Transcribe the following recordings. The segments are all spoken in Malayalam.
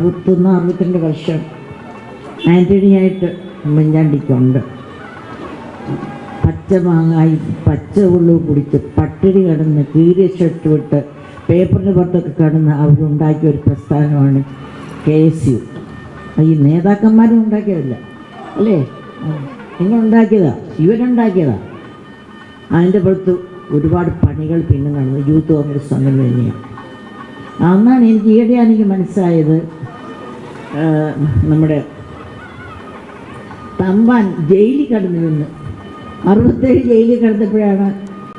61-62 വർഷം ആൻ്റണിയായിട്ട് ഉമ്മൻചാണ്ടിക്കുണ്ട്. പച്ച മാങ്ങായി പച്ച ഉള്ളു കുടിച്ച് പട്ടിണി കിടന്ന് കീറിയ ഷർട്ട് വിട്ട് പേപ്പറിന് പുറത്തൊക്കെ കിടന്ന് അവരുണ്ടാക്കിയ ഒരു പ്രസ്ഥാനമാണ് KSU. ഈ നേതാക്കന്മാരും ഉണ്ടാക്കിയതല്ല അല്ലേ, നിങ്ങളുണ്ടാക്കിയതാ, ഇവരുണ്ടാക്കിയതാ. അതിൻ്റെ പുറത്ത് ഒരുപാട് പണികൾ പിന്നെ നടന്നു. യൂത്ത് കോൺഗ്രസ് അങ്ങനെ തന്നെയാണ്. അന്നാണ് ഈയിടെയാണ് എനിക്ക് മനസ്സിലായത്, നമ്മുടെ തമ്പാൻ ജയിലിൽ കിടന്നു നിന്ന് 67 ജയിലിൽ കിടന്നപ്പോഴാണ്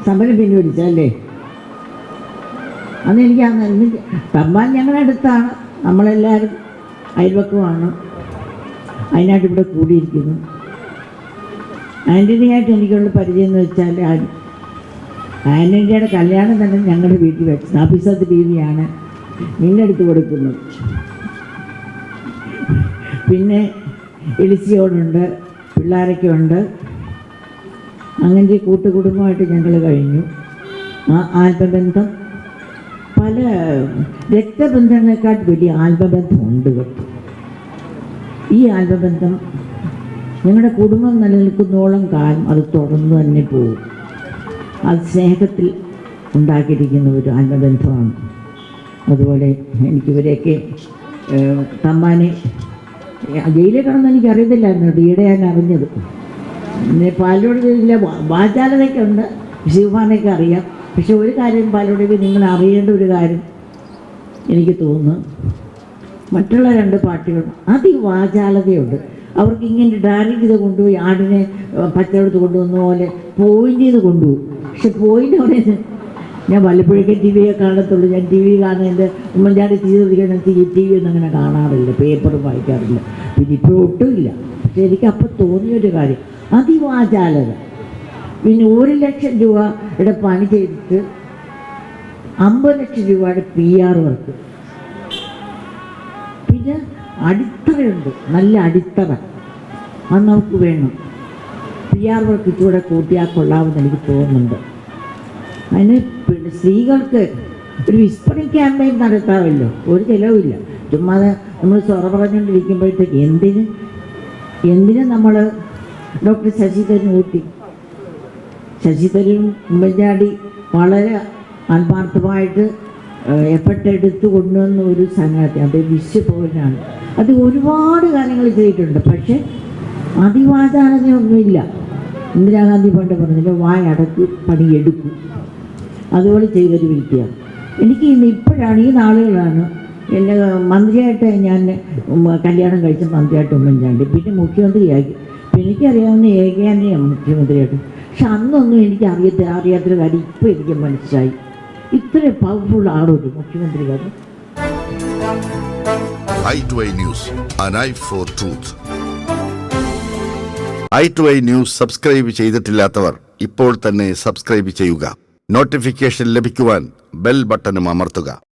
സമരം പിൻവലിച്ചല്ലേ. അന്ന് എനിക്ക് തമ്പാൻ ഞങ്ങളുടെ അടുത്താണ്, നമ്മളെല്ലാവരും അയൽവക്കമാണ്, അതിനായിട്ട് ഇവിടെ കൂടിയിരിക്കുന്നു. ആൻ്റണിയായിട്ട് എനിക്കുള്ള പരിചയം എന്ന് വെച്ചാൽ ആൻ്റണിയുടെ കല്യാണം തന്നെ ഞങ്ങളുടെ വീട്ടിൽ വെച്ച് നഫീസത്ത് ബീവിയാണ് നിന്നെടുത്ത് കൊടുക്കുന്നത്. പിന്നെ എലിസിയോടുണ്ട്, പിള്ളേരൊക്കെ ഉണ്ട്. അങ്ങനെ കൂട്ടുകുടുംബമായിട്ട് ഞങ്ങൾ കഴിഞ്ഞു. ആ ആത്മബന്ധം പല രക്തബന്ധങ്ങളെക്കാൾ വലിയ ആത്മബന്ധമുണ്ട് കേട്ടോ. ഈ ആത്മബന്ധം ഞങ്ങളുടെ കുടുംബം നിലനിൽക്കുന്നോളം കാലം അത് തുടർന്ന് തന്നെ പോകും. അത് സ്നേഹത്തിൽ ഉണ്ടാക്കിയിരിക്കുന്ന ഒരു ആത്മബന്ധമാണ്. അതുപോലെ എനിക്കിവരെയൊക്കെ തമ്മാനെ ജയിലിൽ കിടന്ന് എനിക്കറിയത്തില്ലായിരുന്നു, ഈയിടെ ഞാൻ അറിഞ്ഞത്. പിന്നെ പാലോട് ജില്ല വാചാലതയ്ക്കുണ്ട്, ശിവമാനൊക്കെ അറിയാം. പക്ഷെ ഒരു കാര്യം പാലോട് നിങ്ങൾ അറിയേണ്ട ഒരു കാര്യം എനിക്ക് തോന്നുന്നു, മറ്റുള്ള 2 പാർട്ടികൾ അതിവാചാലതയുണ്ട്. അവർക്ക് ഇങ്ങനെ ഡയറക്റ്റ് ചെയ്ത് കൊണ്ടുപോയി ആടിനെ പച്ചവെടുത്ത് കൊണ്ടുവന്ന പോലെ പോയിൻ്റ് ചെയ്ത് കൊണ്ടുപോകും. പക്ഷെ പോയിൻ്റ് അവിടെ ഞാൻ വല്ലപ്പോഴേക്കും TV കാണത്തുള്ളൂ. ഞാൻ TV കാണുന്നതിൻ്റെ ഉമ്മൻചാണ്ടി ചെയ്തിരിക്കുന്ന TV ഒന്നും അങ്ങനെ കാണാറില്ല, പേപ്പറും വായിക്കാറില്ല, പിന്നെ ഇപ്പോൾ ഒട്ടുമില്ല. പക്ഷെ എനിക്ക് അപ്പം തോന്നിയൊരു കാര്യം അതിവാചാലത. പിന്നെ 1 ലക്ഷം രൂപയുടെ പണി ചെയ്തിട്ട് 50 ലക്ഷം രൂപയുടെ PR വർക്ക്. പിന്നെ അടിത്തറയുണ്ട്, നല്ല അടിത്തറ, അത് നമുക്ക് വേണം. PR വർക്ക് ഇച്ചുകൂടെ കൂട്ടിയാൽ കൊള്ളാമെന്ന് എനിക്ക് തോന്നുന്നുണ്ട്. അതിന് പിന്നെ സ്ത്രീകൾക്ക് ഒരു വിസ്പറിങ് ക്യാമ്പയിൻ നടത്താമല്ലോ, ഒരു ചിലവില്ല. ചുമ്മാ നമ്മൾ സൊറ പറഞ്ഞുകൊണ്ടിരിക്കുമ്പോഴത്തേക്ക് എന്തിന് നമ്മൾ ഡോക്ടർ ശശി തരൂർ കൂട്ടി. ശശി തരൂരും ഉമ്മൻചാണ്ടി വളരെ ആത്മാർത്ഥമായിട്ട് എഫർട്ട് എടുത്ത് കൊണ്ടുവന്ന ഒരു സംഗതി, അത് വിശ്വപൗരനാണ്. അത് ഒരുപാട് കാര്യങ്ങൾ ചെയ്തിട്ടുണ്ട്. പക്ഷെ അതിവാചാലതയൊന്നുമില്ല. ഇന്ദിരാഗാന്ധി പണ്ട് പറഞ്ഞില്ല, വായടക്ക് പണിയെടുക്കും. അതുപോലെ ചെയ്തൊരു വ്യക്തിയാണ്. എനിക്ക് ഇപ്പോഴാണ്, ഈ നാളുകളാണ് എന്നെ മന്ത്രിയായിട്ട് ഞാൻ കല്യാണം കഴിച്ച മന്ത്രിയായിട്ട് ഉമ്മൻചാണ്ടി, പിന്നെ മുഖ്യമന്ത്രിയാക്കി. എനിക്കറിയാവുന്ന ഏകയാനെയാണ് മുഖ്യമന്ത്രിയായിട്ട്. പക്ഷെ അന്നൊന്നും എനിക്ക് അറിയാത്തൊരു കാര്യം ഇപ്പോൾ എനിക്ക് മനസ്സിലായി. ഇത്ര പവർഫുൾ ആണൊരു മുഖ്യമന്ത്രി. i2i News, an eye for truth. i2i News subscribe ചെയ്തിട്ടില്ലാത്തവർ ഇപ്പോൾ തന്നെ സബ്സ്ക്രൈബ് ചെയ്യുക. നോട്ടിഫിക്കേഷൻ ലഭിക്കുവാൻ ബെൽ ബട്ടണും അമർത്തുക.